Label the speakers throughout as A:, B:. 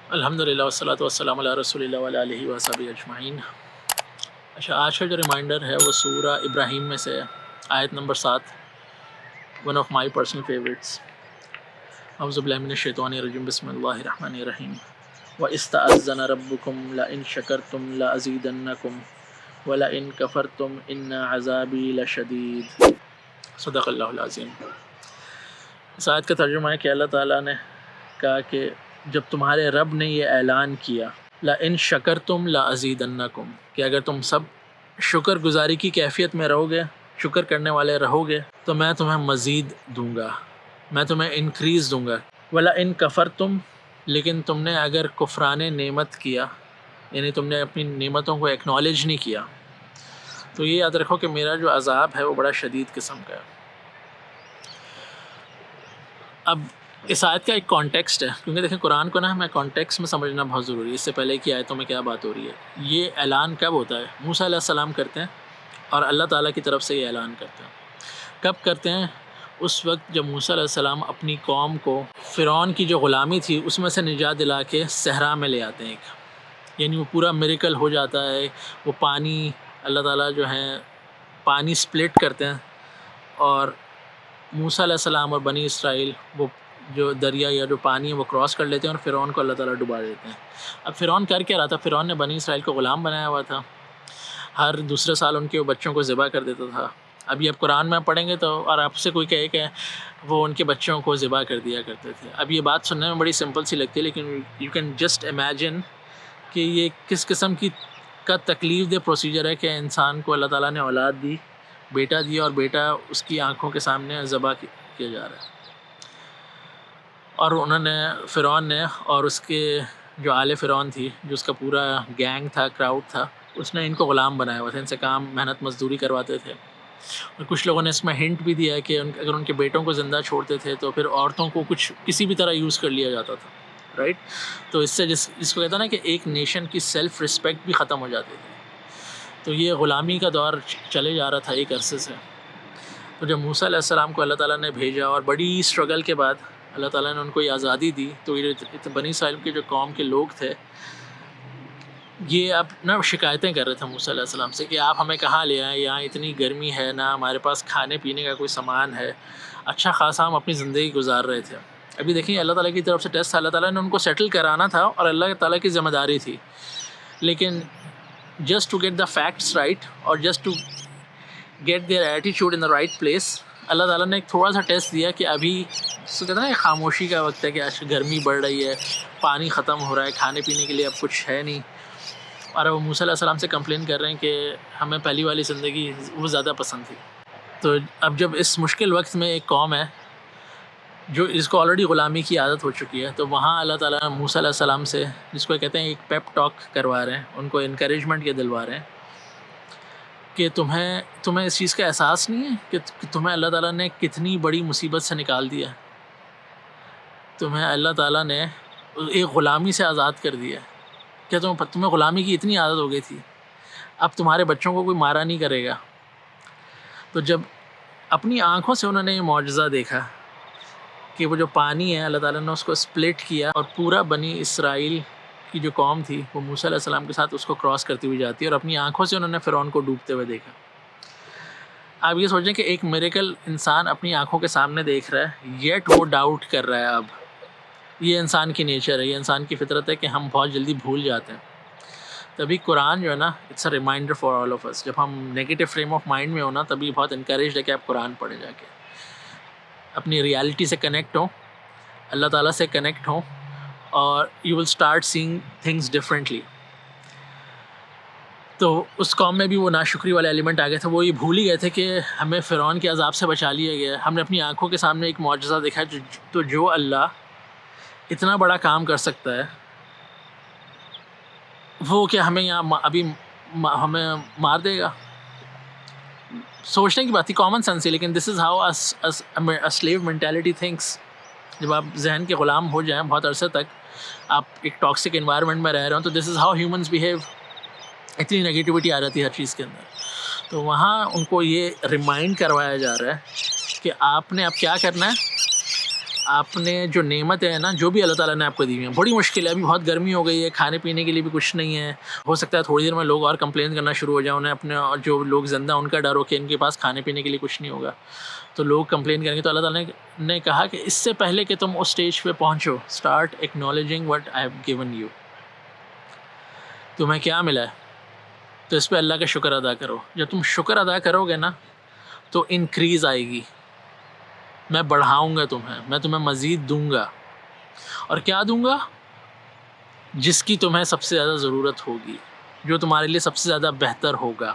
A: الحمدللہ والصلاۃ والسلام علی رسول اللہ وعلی آلہ وصحبہ اجمعین۔ اچھا، آج کا جو ریمائنڈر ہے وہ سورہ ابراہیم میں سے ہے، آیت number 7، one of my personal favourites. اعوذ باللہ من الشیطان الرجیم، بسم اللہ الرحمن الرحیم۔ وَإِسْتَأَذَّنَ رَبُّكُمْ لَئِن شَكَرْتُمْ لَأَزِيدَنَّكُمْ وَلَئِن كَفَرْتُمْ إِنَّ عَذَابِي لَشَدِيدٌ۔ صدق اللہ العظیم۔ اس آیت کا ترجمہ ہے کہ اللہ تعالیٰ نے کہا کہ جب تمہارے رب نے یہ اعلان کیا لَإِن شَكَرْتُمْ لَأَزِيدَنَّكُمْ، کہ اگر تم سب شکر گزاری کی کیفیت میں رہو گے، شکر کرنے والے رہو گے، تو میں تمہیں مزید دوں گا، میں تمہیں انکریز دوں گا۔ وَلَئِن كَفَرْتُمْ، لیکن تم نے اگر کفران نعمت کیا، یعنی تم نے اپنی نعمتوں کو ایکنالج نہیں کیا، تو یہ یاد رکھو کہ میرا جو عذاب ہے وہ بڑا شدید قسم کا ہے۔ اب اس آیت کا ایک کانٹیکسٹ ہے، کیونکہ دیکھیں قرآن کو نا ہمیں کانٹیکسٹ میں سمجھنا بہت ضروری ہے۔ اس سے پہلے کی آیتوں میں کیا بات ہو رہی ہے، یہ اعلان کب ہوتا ہے؟ موسیٰ علیہ السلام کرتے ہیں اور اللہ تعالیٰ کی طرف سے یہ اعلان کرتے ہیں۔ کب کرتے ہیں؟ اس وقت جب موسیٰ علیہ السلام اپنی قوم کو فرعون کی جو غلامی تھی اس میں سے نجات دلا کے صحرا میں لے آتے ہیں ایک، یعنی وہ پورا میریکل ہو جاتا ہے، وہ پانی اللہ تعالیٰ جو ہے پانی سپلٹ کرتے ہیں اور موسیٰ علیہ السلام اور بنی اسرائیل وہ جو دریا یا جو پانی ہے وہ کراس کر لیتے ہیں اور فرعون کو اللہ تعالیٰ ڈبا دیتے ہیں۔ اب فرعون کر کیا رہا تھا؟ فرعون نے بنی اسرائیل کو غلام بنایا ہوا تھا، ہر دوسرے سال ان کے بچوں کو ذبح کر دیتا تھا۔ ابھی اب قرآن میں پڑھیں گے تو اور آپ سے کوئی کہے کہ وہ ان کے بچوں کو ذبح کر دیا کرتے تھے، اب یہ بات سننے میں بڑی سمپل سی لگتی ہے، لیکن یو کین جسٹ امیجن کہ یہ کس قسم کی کا تکلیف دہ پروسیجر ہے کہ انسان کو اللہ تعالیٰ نے اولاد دی، بیٹا دیا، اور بیٹا اس کی آنکھوں کے سامنے ذبح کیا جا رہا ہے۔ اور انہوں نے فرعون نے اور اس کے جو آل فرعون تھی، جو اس کا پورا گینگ تھا، کراؤڈ تھا، اس نے ان کو غلام بنایا ہوا تھا، ان سے کام محنت مزدوری کرواتے تھے۔ اور کچھ لوگوں نے اس میں ہنٹ بھی دیا ہے کہ اگر ان کے بیٹوں کو زندہ چھوڑتے تھے تو پھر عورتوں کو کسی بھی طرح یوز کر لیا جاتا تھا، رائٹ؟ تو اس سے جس کو کہتا ہے نا کہ ایک نیشن کی سیلف رسپیکٹ بھی ختم ہو جاتی تھی۔ تو یہ غلامی کا دور چلے جا رہا تھا ایک عرصے سے۔ تو جب موسیٰ علیہ السلام کو اللہ تعالیٰ نے بھیجا اور بڑی اسٹرگل کے بعد اللہ تعالیٰ نے ان کو یہ آزادی دی، تو یہ بنی اسرائیل کے جو قوم کے لوگ تھے یہ اب نا شکایتیں کر رہے تھے موسیٰ علیہ السلام سے کہ آپ ہمیں کہاں لے آئیں، یہاں اتنی گرمی ہے، نہ ہمارے پاس کھانے پینے کا کوئی سامان ہے، اچھا خاصا ہم اپنی زندگی گزار رہے تھے۔ ابھی دیکھیں اللہ تعالیٰ کی طرف سے ٹیسٹ، اللہ تعالیٰ نے ان کو سیٹل کرانا تھا اور اللہ تعالیٰ کی ذمہ داری تھی، لیکن just to get the facts right اور جسٹ ٹو گیٹ دیئر ایٹیچیوڈ ان دا رائٹ پلیس، اللہ تعالیٰ نے ایک تھوڑا سا ٹیسٹ دیا کہ ابھی اس کو کہتے ہیں نا خاموشی کا وقت ہے کہ گرمی بڑھ رہی ہے، پانی ختم ہو رہا ہے، کھانے پینے کے لیے اب کچھ ہے نہیں، اور وہ موسیٰ علیہ السلام سے کمپلین کر رہے ہیں کہ ہمیں پہلی والی زندگی وہ زیادہ پسند تھی۔ تو اب جب اس مشکل وقت میں ایک قوم ہے جو اس کو آلریڈی غلامی کی عادت ہو چکی ہے، تو وہاں اللہ تعالیٰ نے موسیٰ علیہ السلام سے، جس کو کہتے ہیں ایک پیپ ٹاک کروا رہے ہیں، ان کو انکریجمنٹ یہ دلوا رہے ہیں کہ تمہیں اس چیز کا احساس نہیں ہے کہ تمہیں اللہ تعالیٰ نے کتنی بڑی مصیبت سے نکال دیا، تمہیں اللہ تعالیٰ نے ایک غلامی سے آزاد کر دیا، کیا تمہیں غلامی کی اتنی عادت ہو گئی تھی، اب تمہارے بچوں کو کوئی مارا نہیں کرے گا۔ تو جب اپنی آنکھوں سے انہوں نے یہ معجزہ دیکھا کہ وہ جو پانی ہے اللہ تعالیٰ نے اس کو سپلٹ کیا اور پورا بنی اسرائیل کی جو قوم تھی وہ موسیٰ علیہ السلام کے ساتھ اس کو کراس کرتی ہوئی جاتی ہے، اور اپنی آنکھوں سے انہوں نے فرعون کو ڈوبتے ہوئے دیکھا۔ آپ یہ سوچیں کہ ایک میریکل انسان اپنی آنکھوں کے سامنے دیکھ رہا ہے، یٹ وہ ڈاؤٹ کر رہا ہے۔ اب یہ انسان کی نیچر ہے، یہ انسان کی فطرت ہے کہ ہم بہت جلدی بھول جاتے ہیں۔ تبھی قرآن جو ہے نا، it's a reminder for all of us. جب ہم نیگیٹو فریم آف مائنڈ میں ہونا، تبھی بہت انکریجڈ ہے کہ آپ قرآن پڑھیں، جا کے اپنی ریالٹی سے کنیکٹ ہوں، اللہ تعالیٰ سے کنیکٹ ہوں، اور you will start seeing things differently. تو اس قوم میں بھی وہ ناشکری والا ایلیمنٹ آ گیا تھا، وہ یہ بھول ہی گئے تھے کہ ہمیں فرعون کے عذاب سے بچا لیا گیا، ہم نے اپنی آنکھوں کے سامنے ایک معجزہ دیکھا ہے۔ تو جو اللہ اتنا بڑا کام کر سکتا ہے، وہ کیا ہمیں یہاں ابھی ہمیں مار دے گا؟ سوچنے کی بات تھی، کامن سینس ہے، لیکن this is how a slave mentality thinks۔ جب آپ ذہن کے غلام ہو جائیں بہت عرصے تک، آپ ایک ٹاکسک انوائرمنٹ میں رہ رہے ہوں، تو دس از ہاؤ ہیومنز بیہیو۔ اتنی نگیٹیوٹی آ جاتی ہے ہر چیز کے اندر۔ تو وہاں ان کو یہ ریمائنڈ کروایا جا رہا ہے کہ آپ نے اب کیا کرنا ہے، آپ نے جو نعمتیں ہیں نا، جو بھی اللہ تعالیٰ نے آپ کو دی ہوئی ہیں، بڑی مشکل ہے، ابھی بہت گرمی ہو گئی ہے، کھانے پینے کے لیے بھی کچھ نہیں ہے، ہو سکتا ہے تھوڑی دیر میں لوگ اور کمپلین کرنا شروع ہو جائیں، انہیں اپنے جو لوگ زندہ ان کا ڈر ہو کہ ان کے پاس کھانے پینے کے لیے کچھ نہیں ہوگا، تو لوگ کمپلین کریں گے. تو اللہ تعالیٰ نے کہا کہ اس سے پہلے کہ تم اس اسٹیج پہ پہنچو، start acknowledging what I have given you. تمہیں کیا ملا ہے تو اس پہ اللہ کا شکر ادا کرو. جب تم شکر ادا کرو گے نا تو انکریز آئے گی، میں بڑھاؤں گا تمہیں، میں تمہیں مزید دوں گا. اور کیا دوں گا؟ جس کی تمہیں سب سے زیادہ ضرورت ہوگی، جو تمہارے لیے سب سے زیادہ بہتر ہوگا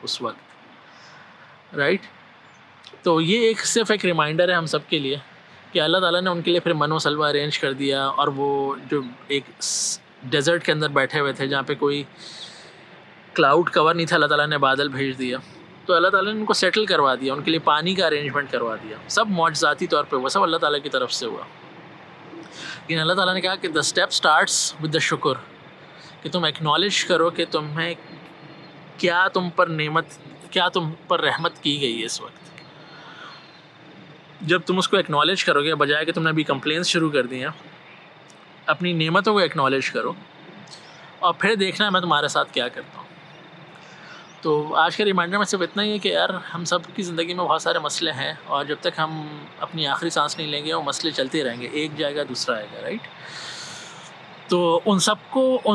A: اس وقت، رائٹ؟ تو یہ صرف ایک ریمائنڈر ہے ہم سب کے لیے کہ اللہ تعالیٰ نے ان کے لیے پھر من و سلوہ ارینج کر دیا، اور وہ جو ایک ڈیزرٹ کے اندر بیٹھے ہوئے تھے جہاں پہ کوئی کلاؤڈ کور نہیں تھا، اللہ تعالیٰ نے بادل بھیج دیا. تو اللہ تعالیٰ نے ان کو سیٹل کروا دیا، ان کے لیے پانی کا ارینجمنٹ کروا دیا. سب معجزاتی طور پہ ہوا، سب اللہ تعالیٰ کی طرف سے ہوا. لیکن اللہ تعالیٰ نے کہا کہ the step starts with the شکر، کہ تم ایکنالج کرو کہ تمہیں کیا تم پر رحمت کی گئی ہے اس وقت. جب تم اس کو ایکنالج کرو گے، بجائے کہ تم نے ابھی کمپلینس شروع کر دی ہیں، اپنی نعمتوں کو ایکنالج کرو اور پھر دیکھنا میں تمہارے ساتھ کیا کرتا ہوں. تو آج کا ریمائنڈر میں صرف اتنا ہی ہے کہ یار ہم سب کی زندگی میں بہت سارے مسئلے ہیں، اور جب تک ہم اپنی آخری سانس نہیں لیں گے وہ مسئلے چلتے رہیں گے، ایک جائے گا دوسرا آئے گا، رائٹ؟ تو ان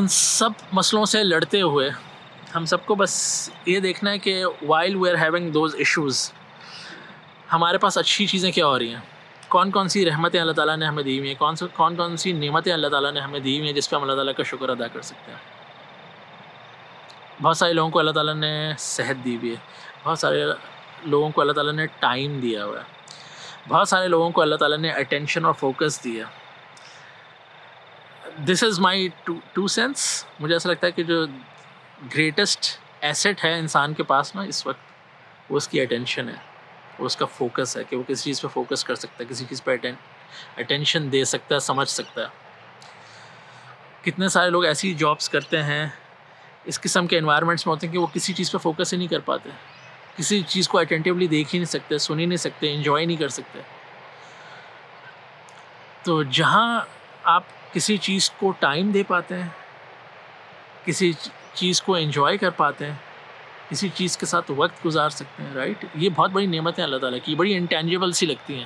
A: سب مسئلوں سے لڑتے ہوئے ہم سب کو بس یہ دیکھنا ہے کہ while we are having those issues ہمارے پاس اچھی چیزیں کیا ہو رہی ہیں، کون کون سی رحمتیں اللہ تعالیٰ نے ہمیں دی ہوئی ہیں، کون کون سی نعمتیں اللہ تعالیٰ نے ہمیں دی ہوئی ہیں جس پہ ہم اللہ تعالیٰ کا شکر ادا کر سکتے ہیں. بہت سارے لوگوں کو اللہ تعالیٰ نے صحت دی ہوئی ہے، بہت سارے لوگوں کو اللہ تعالیٰ نے ٹائم دیا ہوا ہے، بہت سارے لوگوں کو اللہ تعالیٰ نے اٹینشن اور فوکس دیا. دس از مائی ٹو سینس. مجھے ایسا لگتا ہے کہ جو گریٹسٹ ایسٹ ہے انسان کے پاس نا اس وقت، وہ اس کی اٹینشن ہے، وہ اس کا فوکس ہے، کہ وہ کسی چیز پہ فوکس کر سکتا ہے، کسی چیز پہ اٹینشن دے سکتا ہے، سمجھ سکتا ہے. کتنے سارے لوگ ایسی جابس کرتے ہیں، اس قسم کے انوائرمنٹس میں ہوتے ہیں کہ وہ کسی چیز پہ فوکس ہی نہیں کر پاتے، کسی چیز کو اٹینٹیولی دیکھ ہی نہیں سکتے، سن ہی نہیں سکتے، انجوائے نہیں کر سکتے. تو جہاں آپ کسی چیز کو ٹائم دے پاتے ہیں، کسی چیز کو انجوائے کر پاتے ہیں، کسی چیز کے ساتھ وقت گزار سکتے ہیں، رائٹ؟ یہ بہت بڑی نعمت ہے اللہ تعالیٰ کی، بڑی انٹینجیبل سی لگتی ہیں،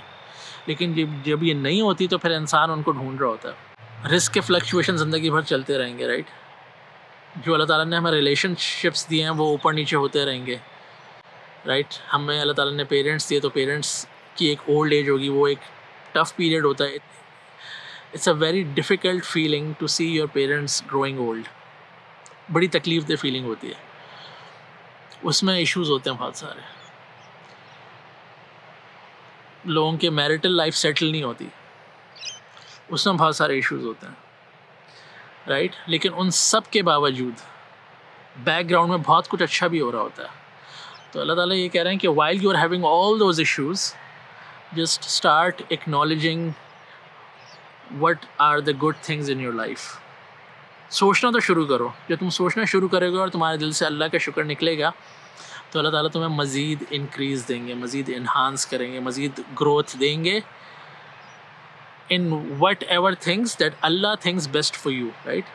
A: لیکن جب یہ نہیں ہوتی تو پھر انسان ان کو ڈھونڈ رہا ہوتا ہے. رسک کے فلکچویشن زندگی بھر چلتے رہیں گے، رائٹ؟ جو اللہ تعالیٰ نے ہمیں ریلیشن شپس دیے ہیں وہ اوپر نیچے ہوتے رہیں گے، رائٹ؟ ہمیں اللہ تعالیٰ نے پیرنٹس دیے تو پیرنٹس کی ایک اولڈ ایج ہوگی، وہ ایک ٹف پیریڈ ہوتا ہے. It's a very difficult feeling to see your parents growing old. بڑی تکلیف دہ فیلنگ ہوتی ہے، اس میں ایشوز ہوتے ہیں بہت سارے. لوگوں کے میرٹل لائف سیٹل نہیں ہوتی، اس میں بہت سارے ایشوز ہوتے ہیں، رائٹ؟ لیکن ان سب کے باوجود بیک گراؤنڈ میں بہت کچھ اچھا بھی ہو رہا ہوتا ہے. تو اللہ تعالیٰ یہ کہہ رہے ہیں کہ while you are having all those issues, just start acknowledging what are the good things in your life. سوچنا تو شروع کرو. جب تم سوچنا شروع کرے گے اور تمہارے دل سے اللہ کا شکر نکلے گا تو اللہ تعالیٰ تمہیں مزید انکریز دیں گے، مزید انہانس کریں گے، مزید گروتھ دیں گے in whatever things that Allah thinks best for you, right?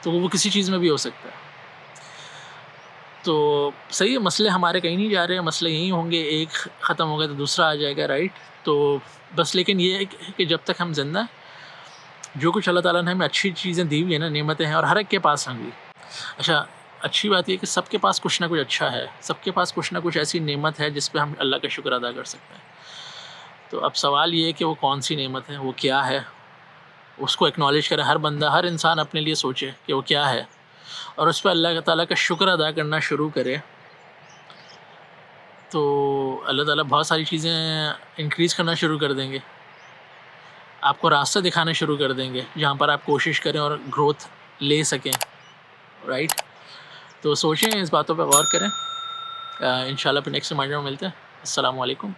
A: تو وہ کسی چیز میں بھی ہو سکتا ہے. تو صحیح ہے، مسئلے ہمارے کہیں نہیں جا رہے ہیں، مسئلے یہیں ہوں گے، ایک ختم ہو گیا تو دوسرا آ جائے گا، رائٹ؟ تو بس لیکن یہ ہے کہ جب تک ہم زندہ ہیں، جو کچھ اللہ تعالیٰ نے ہمیں اچھی چیزیں دی ہوئی ہیں نا، نعمتیں ہیں، اور ہر ایک کے پاس ہوں گی. اچھا، اچھی بات یہ کہ سب کے پاس کچھ نہ کچھ اچھا ہے، سب کے پاس کچھ نہ کچھ ایسی نعمت ہے جس پہ ہم اللہ کا شکر ادا کر سکتے ہیں. تو اب سوال یہ ہے کہ وہ کون سی نعمت ہے، وہ کیا ہے، اس کو ایکنالج کریں. ہر بندہ، ہر انسان اپنے لیے سوچے کہ وہ کیا ہے، اور اس پہ اللہ تعالیٰ کا شکر ادا کرنا شروع کرے. تو اللہ تعالیٰ بہت ساری چیزیں انکریز کرنا شروع کر دیں گے، آپ کو راستہ دکھانا شروع کر دیں گے جہاں پر آپ کوشش کریں اور گروتھ لے سکیں، رائٹ؟ تو سوچیں، اس باتوں پہ غور کریں. انشاءاللہ پھر نیکسٹ ریمائنڈر میں ملتے ہیں. السلام علیکم.